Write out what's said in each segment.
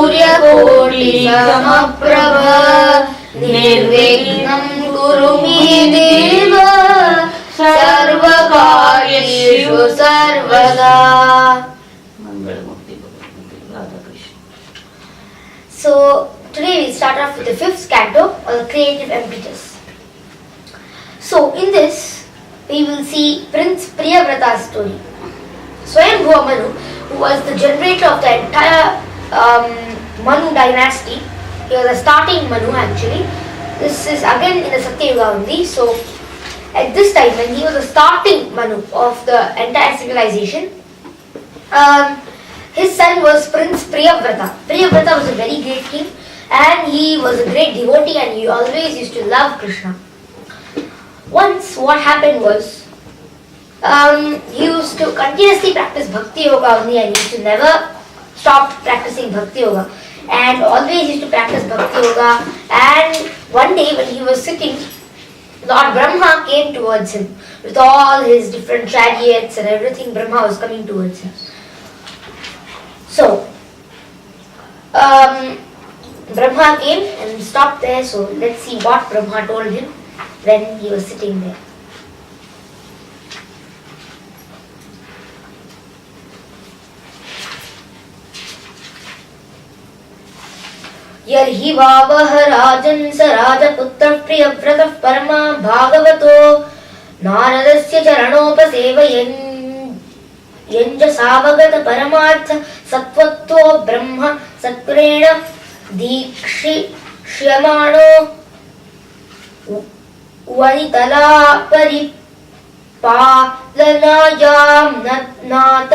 सूर्यकोटि समप्रभ निर्विघ्नं कुरु मे देव सर्वकार्येषु सर्वदा. So today we start off with the fifth canto, or the creative impetus. So in this we will see Prince Priyavrata's story. Swayambhuva Manu, who was the generator of the entire Manu dynasty, he was the starting Manu actually. This is again in the Satya Yuga only. So at this time when he was the starting Manu of the entire civilization, his son was Prince Priyavrata. Priyavrata was a very great king and he was a great devotee and he always used to love Krishna. Once what happened was, he used to continuously practice Bhakti Yoga only and he used to never stop practicing Bhakti Yoga and always used to practice Bhakti Yoga. And one day when he was sitting, Lord Brahma came towards him with all his different chariots and everything. Brahma was coming towards him. So Brahma came and stopped there. So let's see what Brahma told him when he was sitting there. यर्हि वावह राजन् स राजपुत्रः प्रियव्रतः परमा भागवतो नारदस्य चरणोपसेवयन् यञ्जसावगत परमार्थ सत्त्वत्तो ब्रह्म सत्पुरेण दीक्षिष्यमाणो वनितला परिपालनायां नाथ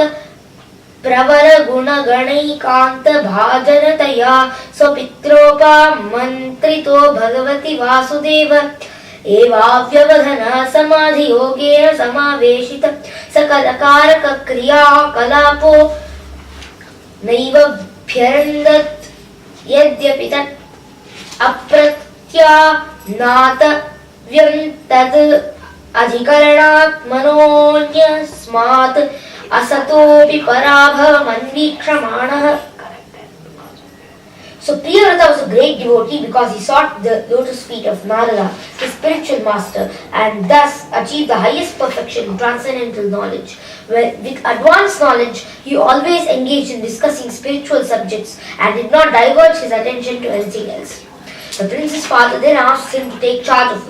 प्रवर गुणगणैकान्त भाजनतया स्वपित्रोपमन्त्रितो भगवति वासुदेव एवाव्यवधन समाधियोगेन समावेशित सकलकारक क्रियाकलापो नैवभ्यरन्दत् यद्यपि तत् अप्रत्यानातव्यं तद् अधिकरणात् मनोन्यस्मात् असतोपि पराभवमन्वीक्षमाणः. So Priyavrata was a great devotee because he sought the lotus feet of Narada, his spiritual master, and thus achieved the highest perfection in transcendental knowledge. With advanced knowledge, he always engaged in discussing spiritual subjects and did not divert his attention to anything else. The prince's father then asked him to take charge of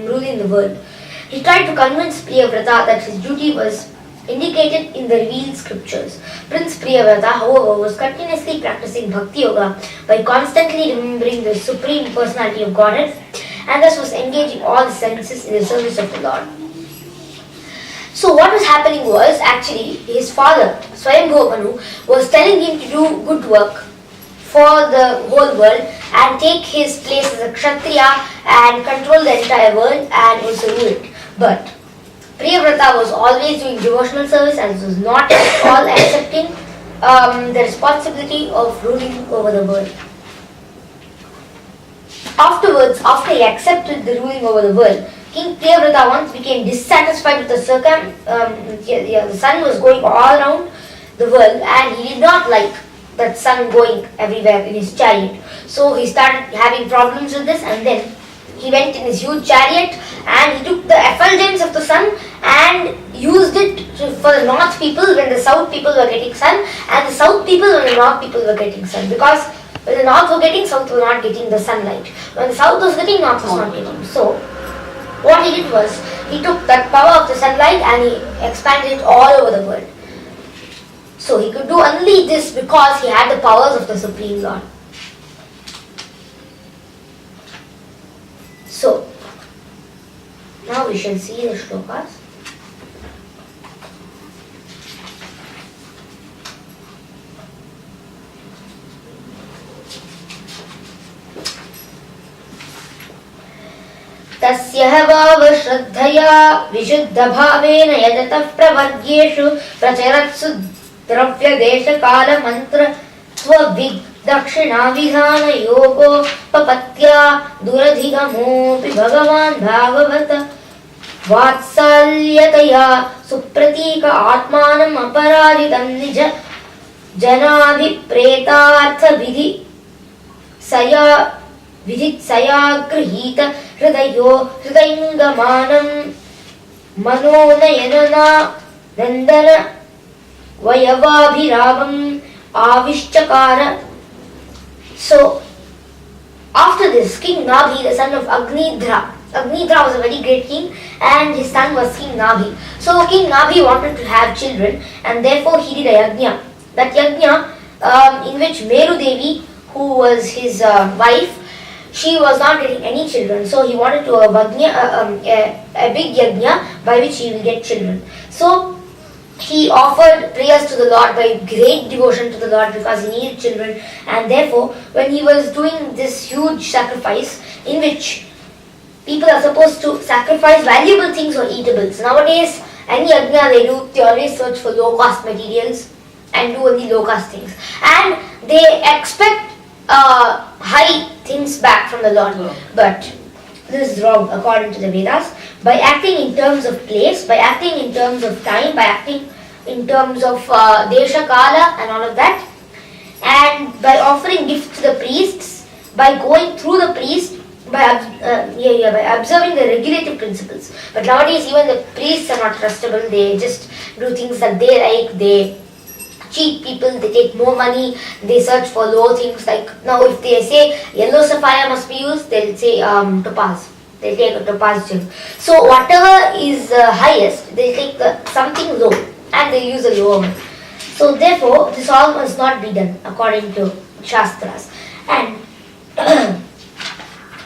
ruling the world. He tried to convince Priyavrata that his duty was indicated in the revealed scriptures. Prince Priyavrata, however, was continuously practicing Bhakti Yoga by constantly remembering the Supreme Personality of Godhead and thus was engaging all his senses in the service of the Lord. So what was happening was, actually, his father, Swayambhuva Manu, was telling him to do good work for the whole world and take his place as a Kshatriya and control the entire world and also rule it. But Priyavrata was always doing devotional service and was not at all accepting the responsibility of ruling over the world. Afterwards, after he accepted the ruling over the world, King Priyavrata once became dissatisfied with the the sun was going all around the world and he did not like that sun going everywhere in his chariot. So he started having problems with this and then he went in his huge chariot and he took the effulgence of the sun and used it for the north people when the south people were getting sun and the south people when the north people were getting sun, because when the north were getting, south were not getting the sunlight. When the south was getting, north was not getting. So what he did was he took that power of the sunlight and he expanded it all over the world. So he could do only this because he had the powers of the Supreme Lord. So now we shall see the shlokas. तस्य भाव श्रद्धया विशुद्ध भावेन यजतः प्रवर्ग्येषु प्रचरत्सु द्रव्य देश काल मंत्र स्वविदक्षिणा विधान योगोपपत्या दुरधिगमोऽपि भगवान् भागवत वात्सल्यतया सुप्रतीक आत्मानम् अपराजितं निज जनाभिप्रेतार्थ विधित्सया गृहीत हृदयो हृदयङ्गमानं मनोनयनना नन्दन वयवाभिरामम् आविश्चकार. So after this, King Nabhi, the son of Agnidra was a very great king, and his son was King Nabhi. So King Nabhi wanted to have children, and therefore he did a yajna. That yajna, in which Meru Devi, who was his wife, she was not getting any children. So he wanted to a big yajna by which he will get children. So he offered prayers to the Lord by great devotion to the Lord because he needed children, and therefore when he was doing this huge sacrifice in which people are supposed to sacrifice valuable things or eatables. Nowadays, any yajna they do, they always search for low cost materials and do only low cost things, and they expect high things back from the Lord. But this is wrong according to the Vedas. By acting in terms of place, by acting in terms of time, by acting in terms of desha, kala and all of that, and by offering gifts to the priests, by going through the priest, by observing the regulative principles. But nowadays even the priests are not trustable. They just do things that they like. They cheat people, they take more money, they search for low things. Like now if they say yellow sapphire must be used, they'll say topaz. They'll take a topaz gem. So whatever is highest, they'll take something low and they'll use a lower one. So therefore this all must not be done according to Shastras. And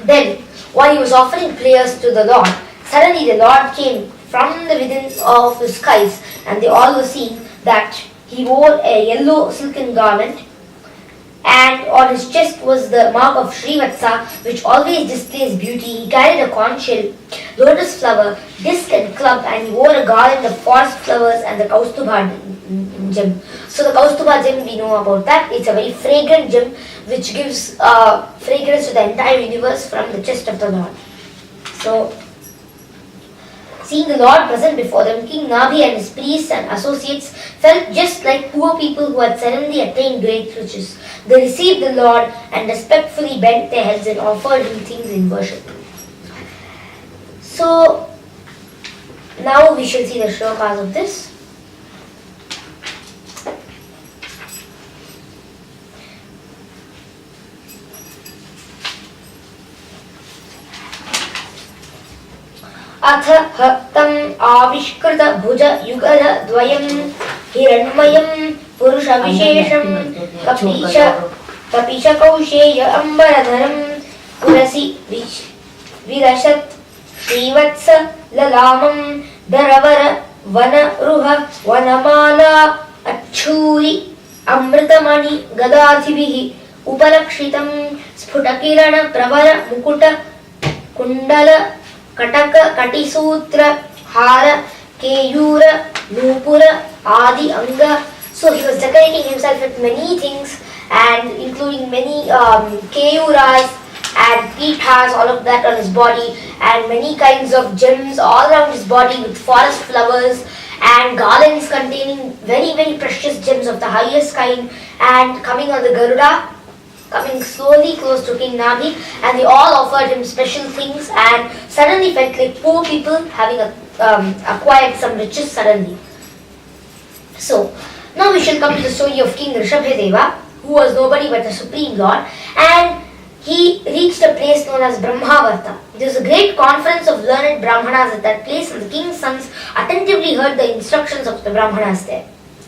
then while he was offering prayers to the Lord, suddenly the Lord came from the within of the skies, and they all were seeing that he wore a yellow silken garment, and on his chest was the mark of Srivatsa, which always displays beauty. He carried a conch shell, lotus flower, disc and club, and he wore a garland of forest flowers and the Kaustubha gem. So the Kaustubha gem, we know about that. It's a very fragrant gem which gives fragrance to the entire universe from the chest of the Lord. So seeing the Lord present before them, King Nabhi and his priests and associates felt just like poor people who had suddenly attained great riches. They received the Lord and respectfully bent their heads and offered him things in worship. So now we shall see the shlokas of this. अथ हक्तम् आविष्कृत भुज युगल द्वयम् हिरण्मयम् पुरुषविशेषम् कपीश कौशेय अम्बरधरम् पुरसि विरशत् श्रीवत्स ललामम् धरवर वनरुह वनमाला अच्छूरि अमृतमणि गदाधिभिः उपलक्षितम् स्फुटकिरण प्रवर मुकुट कुण्डल कटक कटिसूत्र हार Keyur Nupur adi anga. So he was decorating himself with many things, and including many keyuras and pithas, all of that on his body, and many kinds of gems all around his body with forest flowers and garlands containing very, very precious gems of the highest kind, and coming on the Garuda, coming slowly close to King Nabhi, and they all offered him special things, and suddenly felt like poor people having acquired some riches suddenly. So now we shall come to the story of King Rishabhadeva, who was nobody but the Supreme Lord, and he reached a place known as Brahmavarta. There was a great conference of learned Brahmanas at that place, and the king's sons attentively heard the instructions of the Brahmanas there.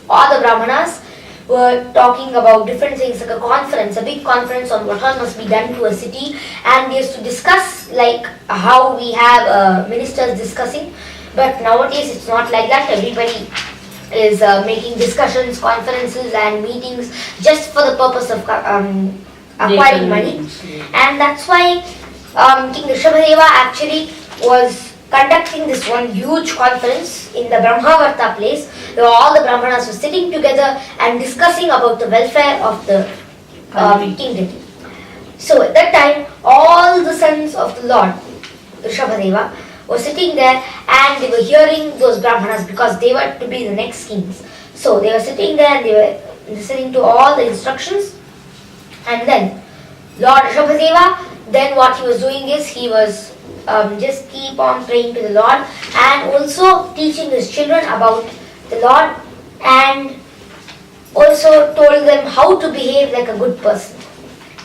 All the Brahmanas were talking about different things, like a conference, a big conference on what all must be done to a city, and they used to discuss like how we have ministers discussing, but nowadays it's not like that. Everybody is making discussions, conferences and meetings just for the purpose of acquiring money, and that's why King Rishabhadeva actually was conducting this one huge conference in the Brahmavarta place, where all the Brahmanas were sitting together and discussing about the welfare of the kingdom. So at that time, all the sons of the Lord, Rishabhadeva, were sitting there, and they were hearing those Brahmanas because they were to be the next kings. So they were sitting there and they were listening to all the instructions. And then Lord Rishabhadeva, then what he was doing is he was just keep on praying to the Lord and also teaching his children about the Lord, and also told them how to behave like a good person.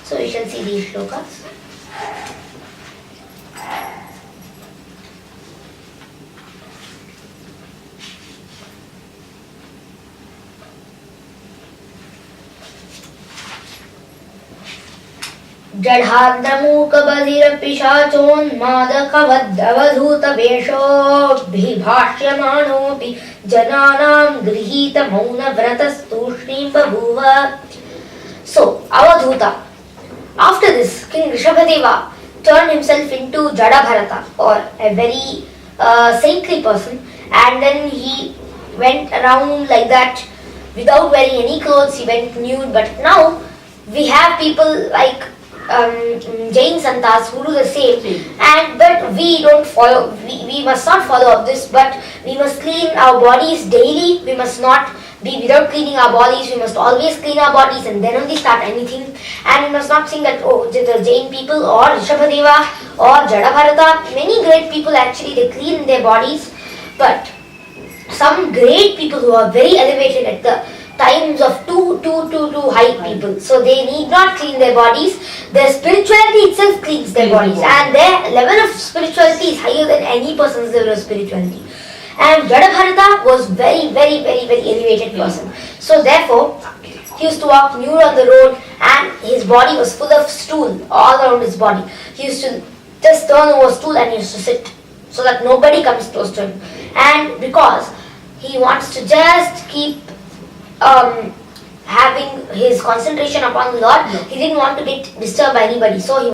So we shall see these shlokas. जडान्द्रमूकबधिरपिशाचोन्मादकवद्दवधूतवेषोऽभिभाष्यमाणोऽपि जनानां गृहीतमौनव्रतस्तूष्णीं बभूव. So, Avadhuta. After this, King Rishabhadeva turned himself into Jadabharata, or a very saintly person, and then he went around like that without wearing any clothes. He went nude. But now we have people like Jain Santas who do the same, and but we don't follow. We must not follow up this, but we must clean our bodies daily. We must not be without cleaning our bodies. We must always clean our bodies and then only start anything. And we must not think that the Jain people or Rishabhadeva or Jadabharata, many great people actually they clean their bodies, but some great people who are very elevated at the times of too high people, so they need not clean their bodies. Their spirituality itself cleans their bodies, and their level of spirituality is higher than any person's level of spirituality. And Jadabharata was very elevated person. So therefore, he used to walk nude on the road, and his body was full of stool all around his body. He used to just turn over stool and he used to sit so that nobody comes close to him. And because he wants to just keep having his concentration upon the Lord, he didn't want to get disturbed by anybody. So he